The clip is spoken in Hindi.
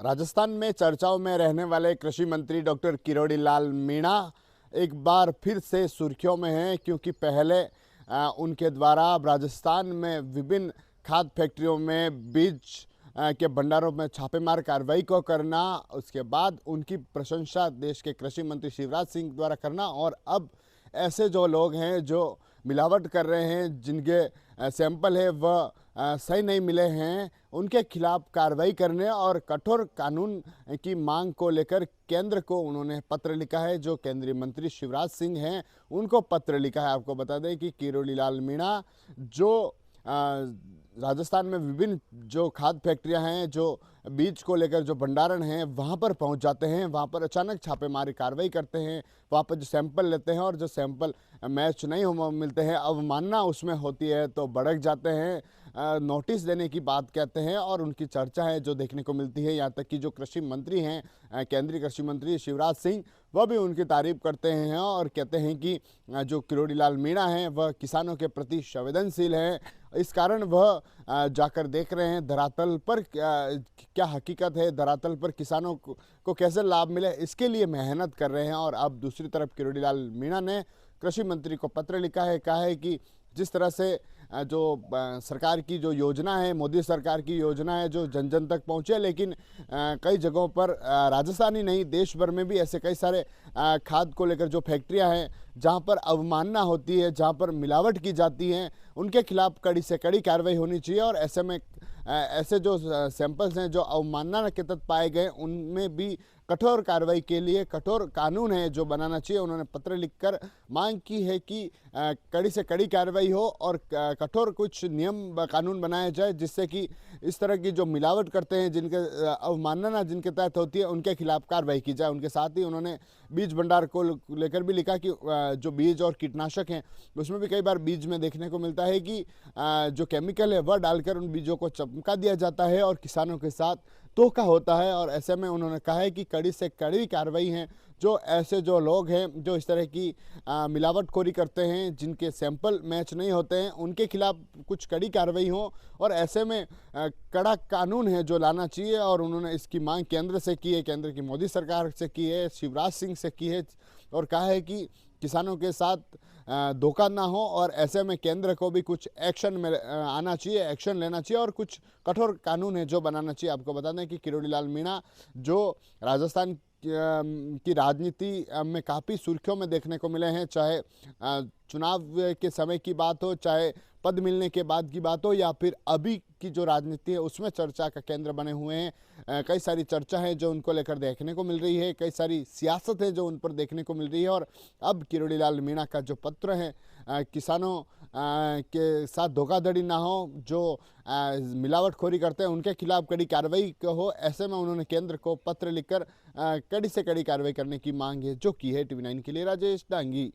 राजस्थान में चर्चाओं में रहने वाले कृषि मंत्री डॉक्टर किरोड़ी लाल मीणा एक बार फिर से सुर्खियों में हैं, क्योंकि पहले उनके द्वारा राजस्थान में विभिन्न खाद फैक्ट्रियों में बीज के भंडारों में छापेमार कार्रवाई को करना, उसके बाद उनकी प्रशंसा देश के कृषि मंत्री शिवराज सिंह द्वारा करना, और अब ऐसे जो लोग हैं जो मिलावट कर रहे हैं, जिनके सैंपल है वह सही नहीं मिले हैं, उनके खिलाफ कार्रवाई करने और कठोर कानून की मांग को लेकर केंद्र को उन्होंने पत्र लिखा है। जो केंद्रीय मंत्री शिवराज सिंह हैं उनको पत्र लिखा है। आपको बता दें कि किरोड़ी लाल मीणा जो राजस्थान में विभिन्न जो खाद फैक्ट्रियां हैं, जो बीज को लेकर जो भंडारण हैं, वहां पर पहुंच जाते हैं, वहां पर अचानक छापेमारी कार्रवाई करते हैं, वहां पर जो सैंपल लेते हैं और जो सैंपल मैच नहीं हो मिलते हैं, अवमानना उसमें होती है तो भड़क जाते हैं, नोटिस देने की बात कहते हैं और उनकी चर्चा है जो देखने को मिलती है। यहाँ तक कि जो कृषि मंत्री हैं, केंद्रीय कृषि मंत्री शिवराज सिंह, वह भी उनकी तारीफ करते हैं और कहते हैं कि जो किरोड़ी लाल मीणा हैं वह किसानों के प्रति संवेदनशील हैं। इस कारण वह जाकर देख रहे हैं धरातल पर क्या हकीकत है, धरातल पर किसानों को कैसे लाभ मिले, इसके लिए मेहनत कर रहे हैं। और अब दूसरी तरफ किरोड़ी लाल मीणा ने कृषि मंत्री को पत्र लिखा है, कहा है कि जिस तरह से जो सरकार की जो योजना है, मोदी सरकार की योजना है, जो जन जन तक पहुंचे, लेकिन कई जगहों पर राजस्थान ही नहीं देश भर में भी ऐसे कई सारे खाद को लेकर जो फैक्ट्रियां हैं जहां पर अवमानना होती है, जहां पर मिलावट की जाती है, उनके खिलाफ कड़ी से कड़ी कार्रवाई होनी चाहिए। और ऐसे में ऐसे जो सैंपल्स हैं जो अवमानना के तहत पाए गए, उनमें भी कठोर कार्रवाई के लिए कठोर कानून है जो बनाना चाहिए। उन्होंने पत्र लिखकर मांग की है कि कड़ी से कड़ी कार्रवाई हो और कठोर कुछ नियम कानून बनाए जाए, जिससे कि इस तरह की जो मिलावट करते हैं, जिनके अवमानना जिनके तहत होती है, उनके खिलाफ कार्रवाई की जाए। उनके साथ ही उन्होंने बीज भंडार को लेकर भी लिखा कि जो बीज और कीटनाशक हैं उसमें भी कई बार बीज में देखने को मिलता है कि जो केमिकल है वह डालकर उन बीजों को चमका दिया जाता है और किसानों के साथ धोखा होता है। और ऐसे में उन्होंने कहा है कि कड़ी से कड़ी कार्रवाई है, जो ऐसे जो लोग हैं जो इस तरह की मिलावटखोरी करते हैं, जिनके सैंपल मैच नहीं होते हैं, उनके खिलाफ कुछ कड़ी कार्रवाई हो। और ऐसे में कड़ा कानून है जो लाना चाहिए। और उन्होंने इसकी मांग केंद्र से की है, केंद्र की मोदी सरकार से की है, शिवराज सिंह से की है, और कहा है कि किसानों के साथ धोखा ना हो। और ऐसे में केंद्र को भी कुछ एक्शन में आना चाहिए, एक्शन लेना चाहिए और कुछ कठोर कानून है जो बनाना चाहिए। आपको बता दें कि किरोड़ी लाल मीणा जो राजस्थान की राजनीति में काफ़ी सुर्खियों में देखने को मिले हैं, चाहे चुनाव के समय की बात हो, चाहे पद मिलने के बाद की बात हो, या फिर अभी की जो राजनीति है उसमें चर्चा का केंद्र बने हुए हैं। कई सारी चर्चा है जो उनको लेकर देखने को मिल रही है, कई सारी सियासत है जो उन पर देखने को मिल रही है। और अब किरोड़ी लाल मीणा का जो पत्र है, किसानों के साथ धोखाधड़ी ना हो, जो मिलावटखोरी करते हैं उनके खिलाफ कड़ी कार्रवाई हो, ऐसे में उन्होंने केंद्र को पत्र लिखकर कड़ी से कड़ी कार्रवाई करने की मांग है जो की है। TV9 के लिए राजेश डांगी।